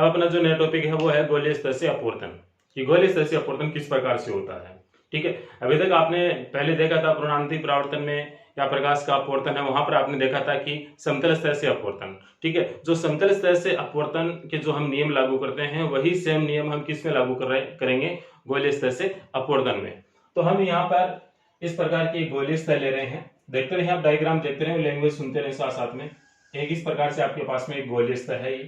अब अपना जो नया टॉपिक है वो है गोलीय स्तर से अपवर्तन, कि गोलीय स्तर से अपवर्तन किस प्रकार से होता है। ठीक है, अभी तक आपने पहले देखा था प्रणनांतिक परावर्तन में या प्रकाश का अपवर्तन है, वहां पर आपने देखा था कि समतल स्तर से अपवर्तन। ठीक है, जो समतल स्तर से अपवर्तन के जो हम नियम लागू करते हैं वही सेम नियम हम किस में लागू करेंगे, गोलीय स्तर से अपवर्तन में। तो हम यहाँ पर इस प्रकार के गोलीय स्तर ले रहे हैं, देखते रहे आप डायग्राम देखते रहे, लैंग्वेज सुनते रहे साथ साथ में। एक इस प्रकार से आपके पास में एक गोलीय स्तर है,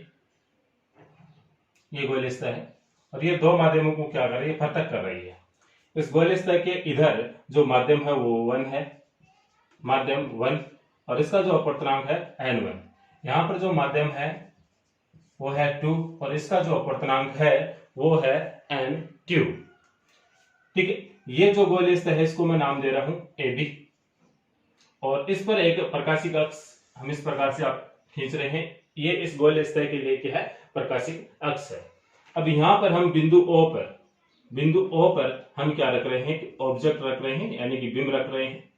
ये गोलीय स्तर है और ये दो माध्यमों को क्या कर रही है, पृथक कर रही है। इस गोलीय स्तर के इधर जो माध्यम है वो 1 है, माध्यम 1, और इसका जो अपवर्तनांक है n1। यहाँ पर जो माध्यम है वो है 2 और इसका जो अपवर्तनांक है वो है n2। ठीक है, ये जो गोलीय स्तर है इसको मैं नाम दे रहा हूं AB, और इस पर एक प्रकाशिक अक्ष हम इस प्रकार से आप खींच रहे हैं, ये इस गोलीय स्तर के लिए क्या है, प्रकाशिक अक्ष है। अब यहां पर हम बिंदु O पर हम क्या रख रहे हैं, ऑब्जेक्ट रख रहे हैं, यानी कि बिंब रख रहे हैं।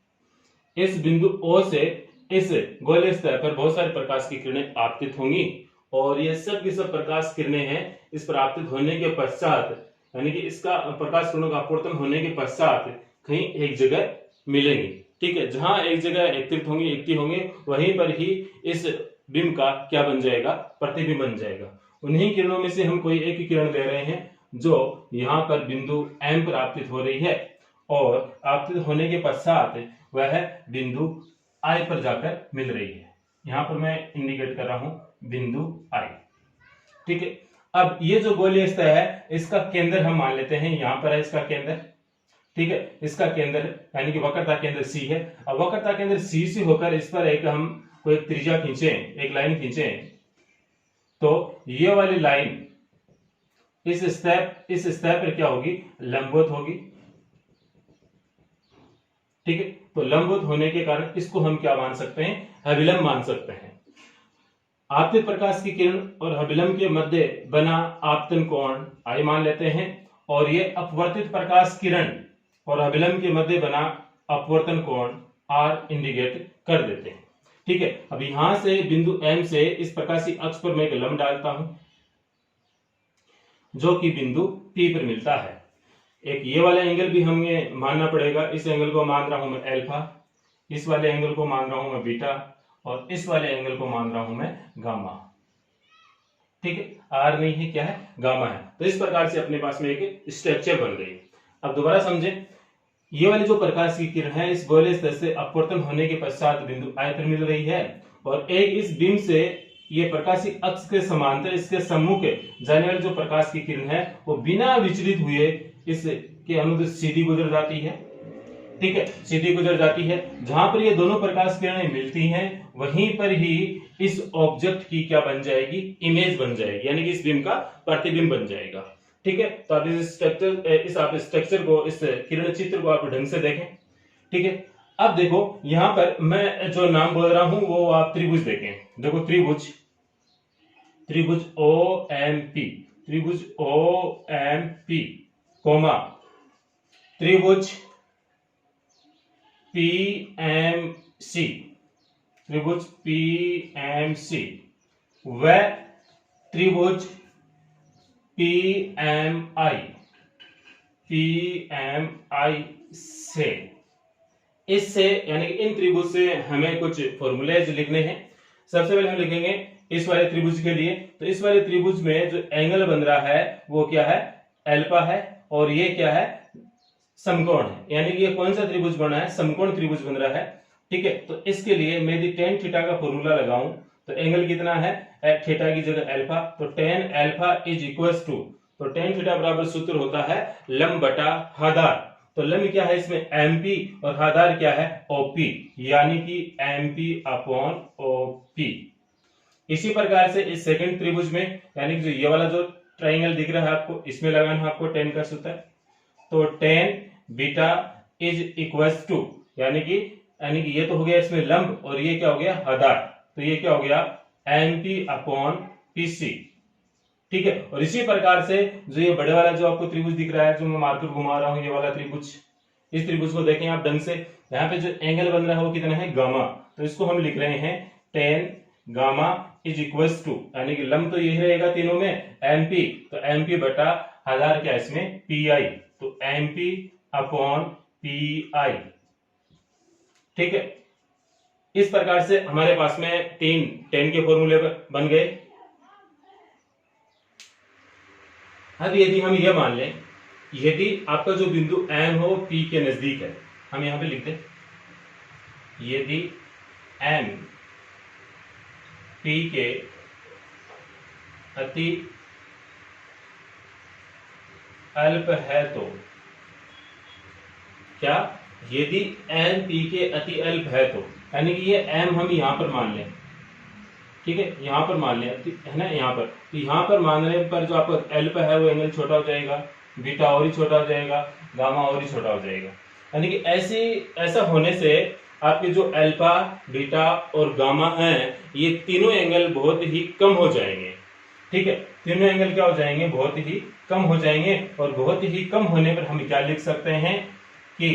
इस बिंदु O से इस गोलीय स्तर पर बहुत सारे प्रकाश की किरणें आपतित होंगी और ये सब की सब प्रकाश किरणें हैं, इस पर आपतित होने के पश्चात, यानी कि इसका प्रकाश किरणों का अपवर्तन होने के पश्चात कहीं एक जगह मिलेंगी। ठीक है, जहां एक जगह एकत्रित होंगे, इकट्ठी होंगे, वहीं पर ही इस बिंब का क्या बन जाएगा, प्रतिबिंब बन जाएगा। उन्हीं किरणों में से हम कोई एक किरण ले रहे हैं जो यहाँ पर बिंदु M पर आपतित हो रही है और आपतित होने के पश्चात वह बिंदु I पर जाकर मिल रही है। यहाँ पर मैं इंडिकेट कर रहा हूं बिंदु I। ठीक है, अब ये जो गोलीय स्तर है इसका केंद्र हम मान लेते हैं, यहाँ पर है इसका केंद्र। ठीक है, इसका केंद्र यानी कि वक्रता केंद्र C है। अब वक्रता केंद्र C से होकर इस पर एक हम कोई त्रिज्या खींचे, एक लाइन खींचे, तो ये वाली लाइन इस स्तर पर क्या होगी, लंबवत होगी। ठीक है, तो लंबवत होने के कारण इसको हम क्या मान सकते हैं, अभिलंब मान सकते हैं। आपतित प्रकाश की किरण और अभिलंब के मध्य बना आपतन कोण I मान लेते हैं, और ये अपवर्तित प्रकाश किरण और अभिलंब के मध्य बना अपवर्तन कोण R इंडिकेट कर देते हैं। ठीक है, अब यहां से बिंदु M से इस प्रकाशीय अक्ष पर मैं एक लंब डालता हूं जो कि बिंदु P पर मिलता है। एक ये वाला एंगल भी हमें मानना पड़ेगा, इस एंगल को मान रहा हूं मैं अल्फा, इस वाले एंगल को मान रहा हूं मैं बीटा, और इस वाले एंगल को मान रहा हूं मैं गामा। ठीक है, आर नहीं है, क्या है, गामा है। तो इस प्रकार से अपने पास में एक स्ट्रक्चर बन गई। अब दोबारा समझें, ये वाली जो प्रकाश की किरण है इस गोलीय स्तर से अपवर्तन होने के पश्चात बिंदु I पर मिल रही है, और एक इस बीम से ये प्रकाशीय अक्ष के समांतर इसके सम्मुख जाने वाली जो प्रकाश की किरण है वो बिना विचलित हुए इसके अनुदिश सीधी गुजर जाती है। ठीक है, सीधी गुजर जाती है। जहां पर ये दोनों प्रकाश किरणें मिलती हैं वहीं पर ही इस ऑब्जेक्ट की क्या बन जाएगी, इमेज बन जाएगी, यानी कि इस बिंब का प्रतिबिंब बन जाएगा। ठीक है, तो आप इस स्ट्रक्चर को, इस किरण चित्र को आप ढंग से देखें। ठीक है, अब देखो यहां पर मैं जो नाम बोल रहा हूं वो आप त्रिभुज देखें। देखो त्रिभुज OMP, त्रिभुज OMP, कोमा त्रिभुज PMC, त्रिभुज PMC व त्रिभुज PMI से, इससे यानी कि इन त्रिभुज से हमें कुछ फॉर्मूलेज लिखने हैं। सबसे पहले हम लिखेंगे इस वाले त्रिभुज के लिए, तो इस वाले त्रिभुज में जो एंगल बन रहा है वो क्या है, अल्फा है, और ये क्या है, समकोण है, यानी कि ये कौन सा त्रिभुज बना है, समकोण त्रिभुज बन रहा है। ठीक है, तो इसके लिए मैं यदि tan थीटा का फॉर्मूला लगाऊं तो एंगल कितना है, थीटा की जगह अल्फा, तो tan alpha is equals to, तो tan थीटा बराबर सूत्र होता है लंब बटा आधार। तो लंब क्या है इसमें MP और आधार क्या है OP, यानी कि MP अपॉन OP। इसी प्रकार से इस सेकंड त्रिभुज में, यानी कि जो ये वाला जो ट्राइंगल दिख रहा है आपको, इसमें लगाना है आपको tan का सूत्र, तो tan beta is equals to, यानी कि ये तो हो गया इसमें लंब और ये क्या हो गया आधार, तो ये क्या हो गया MP अपॉन PC। ठीक है, और इसी प्रकार से जो ये बड़े वाला जो आपको त्रिभुज दिख रहा है, जो मैं मार्कर घुमा रहा हूं, ये वाला त्रिभुज, इस त्रिभुज को देखें आप ढंग से, यहाँ पे जो एंगल बन रहा है वो कितना है गामा, तो इसको हम लिख रहे हैं tan gamma is equal to, यानी कि लंब तो यही रहेगा तीनों में, एमपी, तो एमपी बटा 1000 क्या इसमें पी आई, तो एमपी अपॉन पी आई। ठीक है, इस प्रकार से हमारे पास में टेन के फॉर्मूले बन गए। अब यदि हम यह मान लें, यदि आपका जो बिंदु एम हो पी के नजदीक है, हम यहां पे लिखते हैं यदि एम पी के अति अल्प है तो क्या, यदि एम पी के अति अल्प है तो, यानी कि ये एम हम यहां पर मान लें, ठीक है, यहां पर मान लें, है ना, यहां पर, तो यहां पर मानने पर जो आपका अल्प है वो एंगल छोटा हो जाएगा, बीटा और ही छोटा हो जाएगा, गामा और ही छोटा हो जाएगा। यानी कि ऐसा होने से आपके जो अल्फा, बीटा और गामा हैं, ये तीनों एंगल बहुत ही कम हो जाएंगे। ठीक है, तीनों एंगल क्या हो जाएंगे, बहुत ही कम हो जाएंगे। और बहुत ही कम होने पर हम क्या लिख सकते हैं कि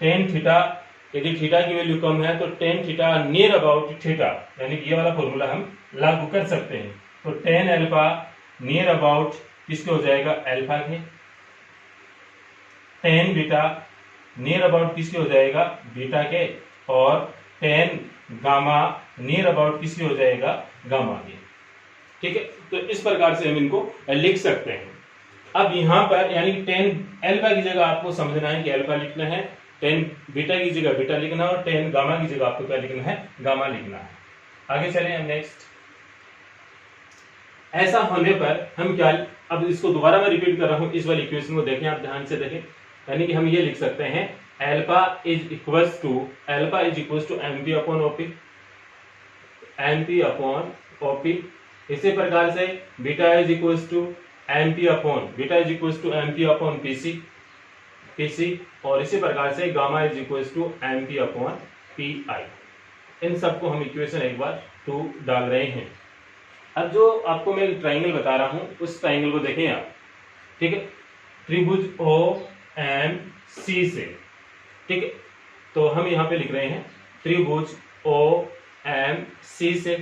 टेन थीटा, यदि थीटा की वैल्यू कम है तो tan theta near about theta, यानी कि ये वाला फॉर्मूला हम लागू कर सकते हैं। तो टेन अल्फा नियर अबाउट किसके हो जाएगा, अल्फा के, टेन बीटा नियर अबाउट किसके हो जाएगा, बीटा के, और टेन गामा नियर अबाउट किसके हो जाएगा, गामा के। ठीक है, तो इस प्रकार से हम इनको लिख सकते हैं। अब यहां पर यानी कि टेन अल्फा की जगह आपको समझना है कि अल्फा लिखना है, टेन बीटा की जगह बीटा लिखना है, और टेन गामा की जगह आपको क्या लिखना है, गामा लिखना है। आगे चलें हम नेक्स्ट। ऐसा होने पर हम क्या, अब इसको दोबारा मैं रिपीट कर रहा हूं, इस वाली इक्वेशन को देखें, आप ध्यान से देखें। यानी कि हम ये लिख सकते हैं alpha is equals to MP upon OP, MP upon OP. इसी प्रकार से beta is equals to MP upon PC, PC, और इसी प्रकार से gamma is equals to MP upon P I. इन सबको हम इक्वेशन एक बार 2 डाल रहे हैं। अब जो आपको मैं ट्राइंगल बता रहा हूं, उस ट्राइंगल को देखें आप। ठीक है, त्रिभुज ओ एम सी से, ठीक है, तो हम यहां पे लिख रहे हैं त्रिभुज ओ एम सी से,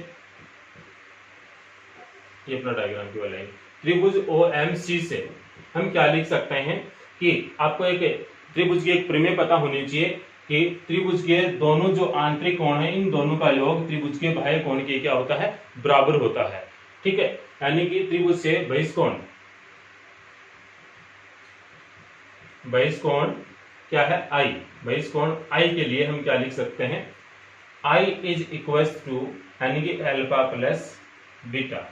ये अपना डायग्राम की वाला है। त्रिभुज ओ एम सी से हम क्या लिख सकते हैं कि आपको एक त्रिभुज की एक प्रमेय पता होनी चाहिए कि त्रिभुज के दोनों जो आंतरिक कोण है, इन दोनों का योग त्रिभुज के बाह्य कोण के क्या होता है, बराबर होता है। ठीक है, यानी कि त्रिभुज से बहिष्कोण क्या है, आई, बहिष्कोण आई के लिए हम क्या लिख सकते हैं, आई इज इक्वल्स टू, यानी कि alpha plus beta,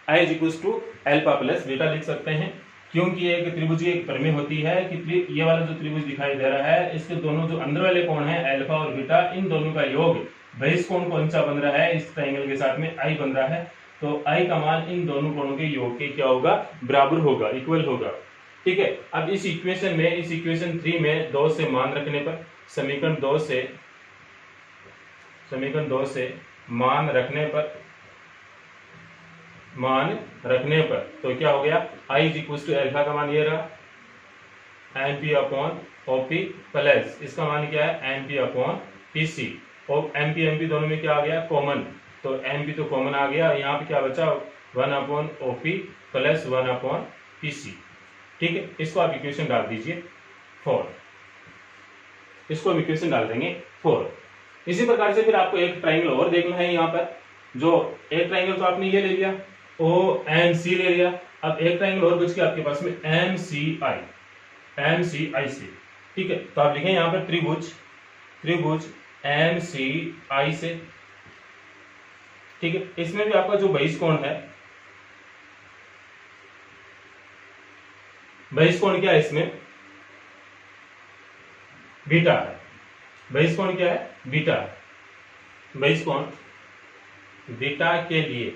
I is equals to alpha plus beta लिख सकते हैं। क्योंकि एक त्रिभुज की एक प्रमेय होती है कि ये वाला जो त्रिभुज दिखाई दे रहा है, इसके दोनों जो अंदर वाले कोण हैं अल्फा और बीटा, इन दोनों का योग बहिष्कोण कौन सा बन रहा है, इस ट्रायंगल के साथ में आई बन रहा है, तो आई का मान इन दोनों कोणों के योग के क्या होगा, बराबर होगा, इक्वल होगा। ठीक है, अब इस इक्वेशन में, इस इक्वेशन 3 में 2 से मान रखने पर, समीकरण 2 से मान रखने पर तो क्या हो गया, आई इज इक्वल टू अल्फा का मान ये रहा एमपी अपॉन ओपी प्लस इसका मान क्या है एमपी अपॉन पीसी, और एमपी एमपी दोनों में क्या आ गया, कॉमन, तो एमपी तो कॉमन आ गया, यहाँ पे क्या बचा 1 upon OP plus 1 upon PC. ठीक है, इसको आप इक्वेशन डाल दीजिए 4, इसको हम इक्वेशन डाल देंगे 4। इसी प्रकार से फिर आपको एक ट्राइंगल और देखना है, यहाँ पर जो एक ट्राइंगल तो आपने ये ले लिया, ओ एम सी ले लिया, अब एक ट्राइंगल और बच गया आपके पास में एम सी आई से। ठीक है, तो आप लिखें यहाँ पर त्रिभुज एम सी आई से। ठीक है, इसमें भी आपका जो बहिष्कोण है, बहिष्कोण क्या है, इसमें बीटा है, बहिष्कोण क्या है, बीटा, बहिष्कोण बीटा के लिए,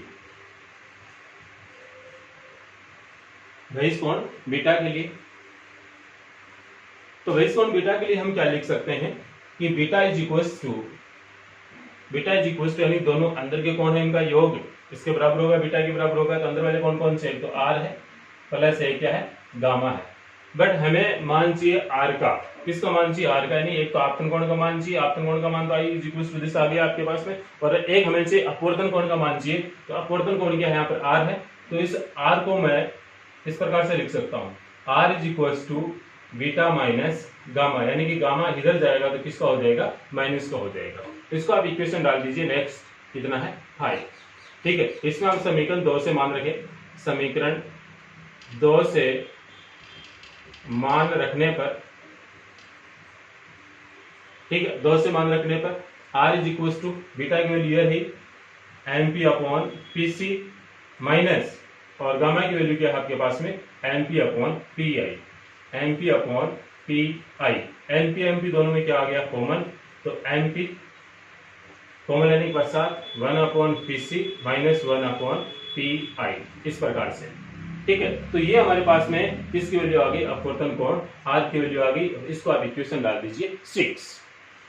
बहिष्कोण बीटा के लिए, तो बहिष्कोण बीटा के लिए हम क्या लिख सकते हैं कि बीटा इज इक्वल्स टू यानी दोनों अंदर के कोण है, इनका योग इसके बराबर होगा, बीटा के बराबर होगा, तो अंदर वाले कोण कौन से, तो आर है, प्लस है क्या है, गामा है। बट हमें मान चाहिए आर का। किसका मान चाहिए? आर का, यानी एक तो आपतन कोण का मान चाहिए, आपतन कोण का मान तो आई इज इक्वल टू दिस आ गया आपके पास में, और एक हमें चाहिए अपवर्तन कोण का मान चाहिए। तो अपवर्तन कोण क्या है? यहाँ पर आर है, तो इस आर को मैं इस प्रकार से लिख सकता हूँ, R is equal to beta minus gamma, यानी कि गामा इधर जाएगा तो किसका हो जाएगा? माइनस का हो जाएगा। तो इसको आप इक्वेशन डाल दीजिए। नेक्स्ट कितना है? हाई। ठीक है, इसमें आप समीकरण 2 से मान रखें। समीकरण 2 से मान रखने पर, ठीक है, 2 से मान रखने पर r is equal to beta की वैल्यू यह है M P upon P C minus, और गामा की वैल्यू क्या है आपके पास में? M P upon P I, M P upon P I. M P दोनों में क्या आ गया? कॉमन। तो एम पी कॉमन लेने के पश्चात 1 upon P C minus 1 upon P I, इस प्रकार से। ठीक है, तो ये हमारे पास में किसकी वैल्यू आ गई? अपवर्तन कोण आर की वैल्यू आ गई। इसको आप इक्वेशन डाल दीजिए 6।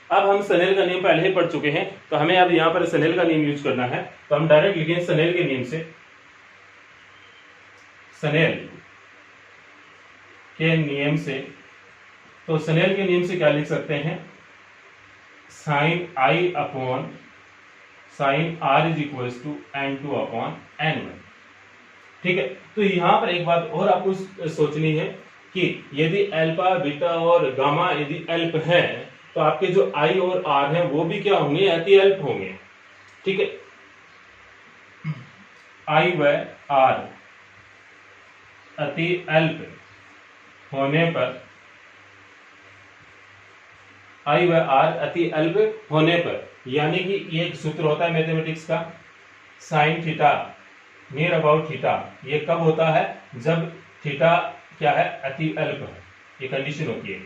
अब हम सनेल का नियम पहले ही पढ़ चुके हैं, तो हमें अब यहाँ पर सनेल का नियम यूज करना है। तो हम डायरेक्ट लिखेंगे सनेल के नियम से, सनेल के नियम से। तो सनेल के नियम से क्या लिख सकते हैं? Sine I upon sine R is equal to n2 upon n1। ठीक है, तो यहां पर एक बात और आपको सोचनी है कि यदि अल्फा बीटा और गामा यदि अल्प है, तो आपके जो आई और आर हैं वो भी क्या होंगे? अति अल्प होंगे। ठीक है, आई व आर अति अल्प होने पर, आई व आर अति अल्प होने पर, यानी कि ये एक सूत्र होता है मैथमेटिक्स का, sine theta near about theta. ये कब होता है? जब थीटा क्या है? अति अल्प है। ये कंडीशन होती है,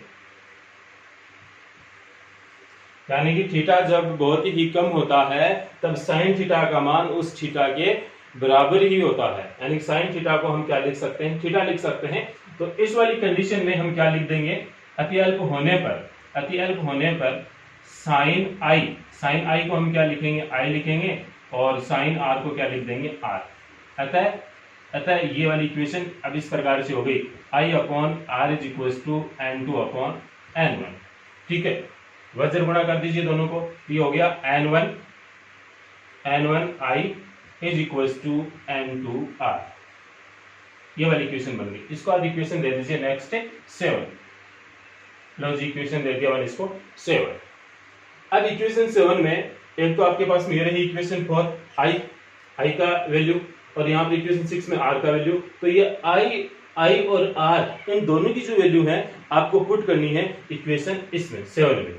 यानी कि थीटा जब बहुत ही कम होता है तब साइन थीटा का मान उस थीटा के बराबर ही होता है। यानी साइन थीटा को हम क्या लिख सकते हैं? थीटा लिख सकते हैं। तो इस वाली कंडीशन में हम क्या लिख देंगे? अति अल्प होने पर, अति अल्प होने पर साइन आई को हम क्या लिखेंगे? आई लिखेंगे, और साइन आर को क्या लिख देंगे? आर। अतः ये वाली इक्वेशन अब इस प्रकार से हो गई, I upon r is equal to n2 upon n1। ठीक है, वज्र गुणा कर दीजिए दोनों को, ये हो गया n1 I is equal to n2 R. ये वाली इक्वेशन बन गई। इसको आप इक्वेशन दे दीजिए नेक्स्ट 7। लो जी, इक्वेशन दे दिया इसको 7। अब इक्वेशन 7 में एक तो आपके पास में ये रही इक्वेशन 4 आई का वैल्यू, और यहाँ पे इक्वेशन 6 में आर का वैल्यू। तो ये आई और आर इन दोनों की जो वैल्यू है आपको पुट करनी है इक्वेशन इसमें 7 में।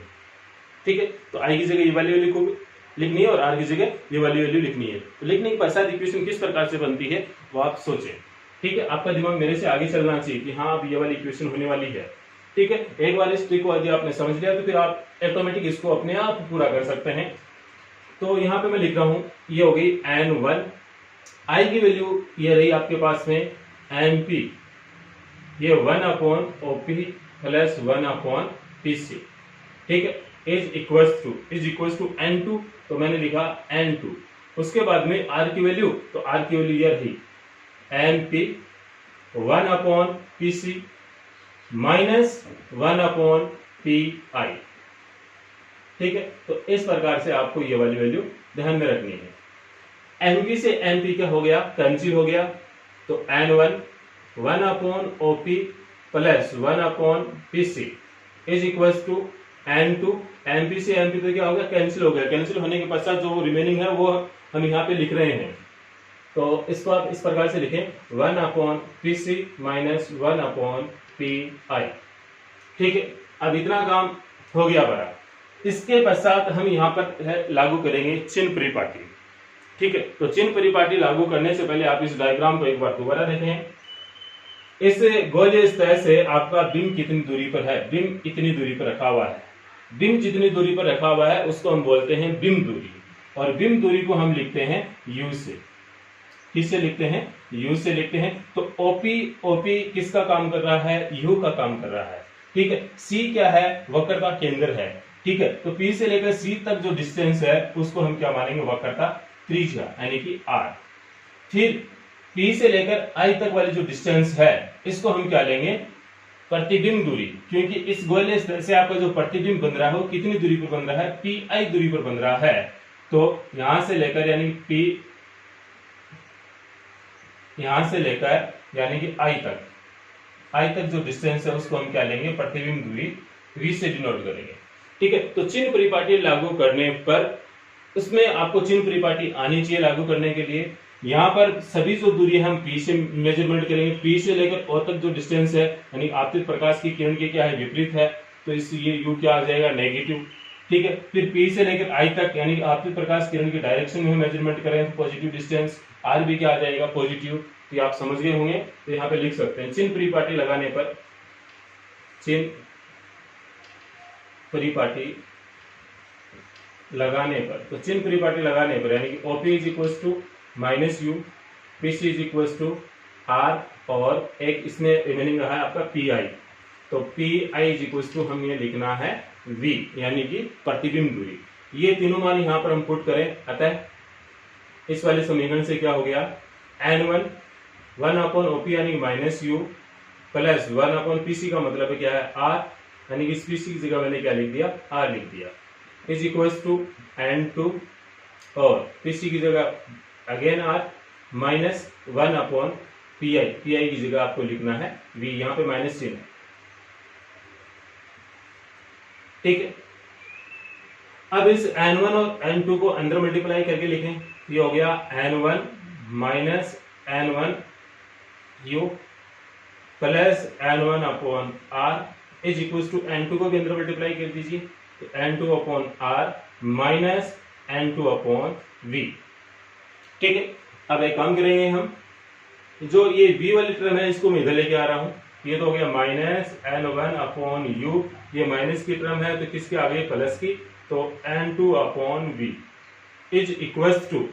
ठीक है, तो आई की जगह ये वाली वैल्यू लिखनी है और आर की जगह ये वाली वैल्यू लिखनी है। तो लिखने के पश्चात इक्वेशन किस प्रकार से बनती है वो आप सोचें। ठीक है, आपका दिमाग मेरे से आगे चलना चाहिए कि हाँ अब ये वाली इक्वेशन होने वाली है। ठीक है, एक बार इस ट्रिक को यदि आपने समझ लिया तो फिर आप ऑटोमेटिक इसको अपने आप पूरा कर सकते हैं। तो यहाँ पे मैं लिख रहा हूं, ये हो गई n1, आई की वैल्यू ये रही आपके पास में mp, ये 1 upon OP plus 1 upon pc। ठीक है, इज इक्वल्स टू n2, तो मैंने लिखा n2। उसके बाद में r की वैल्यू, तो r की वैल्यू ये रही mp 1 upon pc minus 1 upon pi। ठीक है, तो इस प्रकार से आपको ये वाली वैल्यू ध्यान में रखनी है। mp से mp क्या हो गया? कैंसिल हो गया। तो n1 1 upon OP plus 1 upon pc is equals to n2। mp से mp तो क्या हो गया? कैंसिल हो गया। कैंसिल होने के पश्चात जो रिमेनिंग है वो हम यहाँ पे लिख रहे हैं। तो इसको आप इस प्रकार से लिखें 1 upon pc minus 1 upon pi। ठीक है, अब इतना काम हो गया बड़ा। इसके पश्चात हम यहाँ पर लागू करेंगे चिन्ह परिपाटी। ठीक है, तो चिन्ह परिपाटी लागू करने से पहले आप इस डायग्राम को एक बार दोबारा देखें। इस गोलीय सतह से आपका बिंब कितनी दूरी पर है? बिंब इतनी दूरी पर रखा हुआ है। बिंब जितनी दूरी पर रखा हुआ है उसको हम बोलते हैं बिंब दूरी, और बिंब दूरी को हम लिखते हैं u से। किससे लिखते हैं? u से लिखते हैं। तो ओपी किसका काम कर रहा है? u का काम कर रहा है। ठीक है, c क्या है? वक्र का केंद्र है। ठीक है, तो P से लेकर C तक जो डिस्टेंस है उसको हम क्या मानेंगे? वक्र का त्रिज्या, यानी कि R। फिर P से लेकर I तक वाली जो डिस्टेंस है इसको हम क्या लेंगे? प्रतिबिंब दूरी, क्योंकि इस गोले से आपका जो प्रतिबिंब बन रहा है वो कितनी दूरी पर बन रहा है, पी दूरी पर बन रहा है। तो यहां से लेकर यानी पी, यहां से लेकर यानी कि आई तक जो डिस्टेंस है उसको हम क्या लेंगे, प्रतिबिंब दूरी v से डिनोट करेंगे। ठीक है, तो चिन्ह परिपाटी लागू करने पर उसमें आपको चिन्ह परिपाटी आनी चाहिए लागू करने के लिए। यहाँ पर सभी जो दूरी हम P से मेजरमेंट करेंगे, P से लेकर O तक जो डिस्टेंस है यानी आपतित प्रकाश की किरण के क्या है, विपरीत है, तो इस ये U क्या आ जाएगा, नेगेटिव। ठीक है, फिर P से लेकर I तक यानी आपतित प्रकाश किरण की डायरेक्शन में मेजरमेंट करें तो पॉजिटिव डिस्टेंस, R भी क्या आ जाएगा, पॉजिटिव। तो ये आप समझ गए होंगे, तो यहाँ पे लिख सकते हैं चिन्ह परिपाटी लगाने पर, चिन्ह परिपाटी लगाने पर, तो चिन्ह परिपाटी लगाने पर यानी कि OP is equal to minus U, PC is equal to R, और एक इसमें रिमेनिंग रहा है आपका PI, तो PI इज इक्वल टू हम ये लिखना है V यानी कि प्रतिबिंब दूरी। ये तीनों मान यहाँ पर हम पुट करें, अतः इस वाले समीकरण से क्या हो गया, N1 1/OP यानी माइनस यू प्लस 1/PC का मतलब क्या है R, यानी कि इस PC की जगह मैंने क्या लिख दिया, R लिख दिया, इज इक्वल टू N2 और PC की जगह again R minus 1/PI, PI की जगह आपको लिखना है V, यहाँ पे माइनस चिन्ह। ठीक है, अब इस N1 और N2 को अंदर मल्टीप्लाई करके लिखें, ये हो गया N1 minus N1 U plus N1/R is equal to N2 को भी अंदर मल्टीप्लाई कर दीजिए, तो N2/R माइनस N2/V। ठीक है, अब एक काम करेंगे हम, जो ये V वाली टर्म है इसको मैं इधर लेके आ रहा हूं, ये तो हो गया माइनस N1/U, ये माइनस की टर्म है तो किसके आ गई, प्लस की, तो N2/V इज इक्वल टू,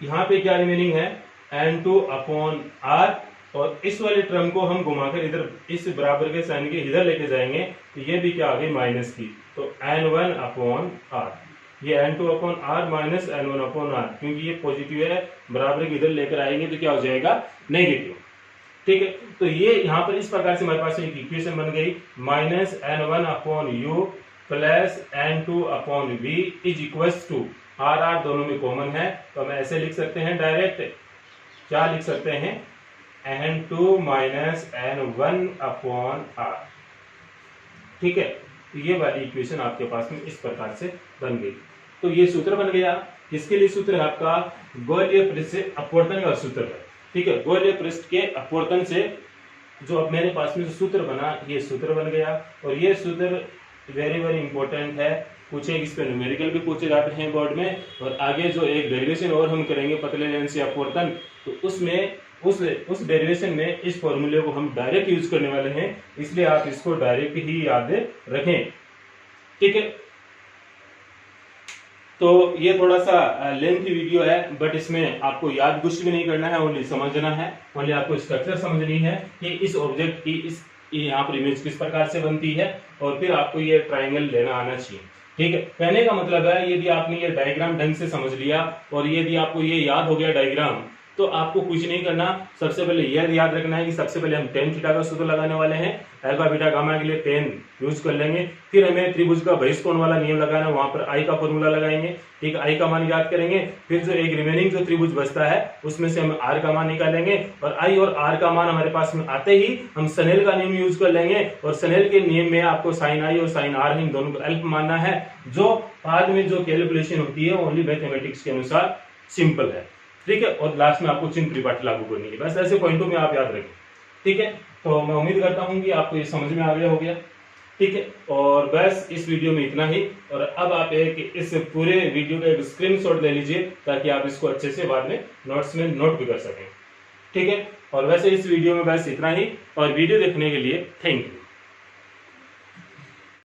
यहां पे क्या रिमेनिंग है, N2/R, और इस वाले टर्म को हम घुमाकर इधर इस बराबर के साइन के इधर लेके जाएंगे तो ये भी क्या आ गई, माइनस की, तो N1/R, ये N2/R माइनस N1/R, क्योंकि ये पॉजिटिव है बराबर के इधर लेकर आएंगे तो क्या हो जाएगा, नेगेटिव। ठीक है, तो ये यहाँ पर इस प्रकार से हमारे पास एक इक्वेशन बन गई, minus N1/U plus N2/V is equal to R दोनों में कॉमन है, तो हम ऐसे लिख सकते हैं डायरेक्ट, क्या लिख सकते हैं, N2 माइनस N1/R। ठीक है, तो ये वाली इक्वेशन आपके पास में इस प्रकार से बन गई। तो ये सूत्र बन गया, किसके लिए सूत्र है आपका, गोलीय पृष्ठ से अपवर्तन का सूत्र है। ठीक है, गोलीय पृष्ठ के अपवर्तन से जो अब मेरे पास में जो सूत्र बना, ये सूत्र बन गया, और ये सूत्र वेरी वेरी इंपॉर्टेंट है, पूछे इस पे न्यूमेरिकल भी पूछे जाते हैं बोर्ड में, और आगे जो एक डेरिवेशन और हम करेंगे पतले लेंस से अपवर्तन, तो उसमें उस डेरिवेशन में इस फॉर्मूले को हम डायरेक्ट यूज करने वाले हैं, इसलिए आप इसको डायरेक्ट ही याद रखें। ठीक है, तो ये थोड़ा सा लेंथी वीडियो है, बट इसमें आपको याद कुछ भी नहीं करना है, ओनली समझना है, ओनली आपको स्ट्रक्चर समझनी है कि इस ऑब्जेक्ट की इस यहाँ पर इमेज किस प्रकार से बनती है, और फिर आपको ये ट्राइंगल लेना आना चाहिए। ठीक है, कहने का मतलब है यदि आपने ये डायग्राम ढंग से समझ लिया और यदि आपको ये याद हो गया डायग्राम, तो आपको कुछ नहीं करना, सबसे पहले यह याद रखना है कि सबसे पहले हम tan थीटा का सूत्र लगाने वाले हैं, अल्फा बीटा गामा के लिए tan यूज कर लेंगे, फिर हमें त्रिभुज का बहिष्कोण वाला नियम लगाना है, वहां पर I का फॉर्मूला लगाएंगे। ठीक है, I का मान याद करेंगे, फिर जो एक रिमेनिंग जो त्रिभुज बचता है उसमें से हम R का मान निकालेंगे, और I और R का मान हमारे पास में आते ही हम स्नेल का नियम यूज कर लेंगे, और स्नेल के नियम में आपको sin I और sin R इन दोनों को अल्प मानना है, जो बाद में जो कैलकुलेशन होती है ओनली मैथमेटिक्स के अनुसार सिंपल है। ठीक है, और लास्ट में आपको चिन्ह परिपाटी लागू करनी है, बस ऐसे पॉइंटों में आप याद रखें। ठीक है, तो मैं उम्मीद करता हूं कि आपको ये समझ में आ गया हो गया। ठीक है, और बस इस वीडियो में इतना ही, और अब आप एक इस पूरे वीडियो का एक स्क्रीनशॉट ले लीजिए ताकि आप इसको अच्छे से बाद में नोट्स में नोट भी कर सकें। ठीक है, और वैसे इस वीडियो में बस इतना ही, और वीडियो देखने के लिए थैंक यू।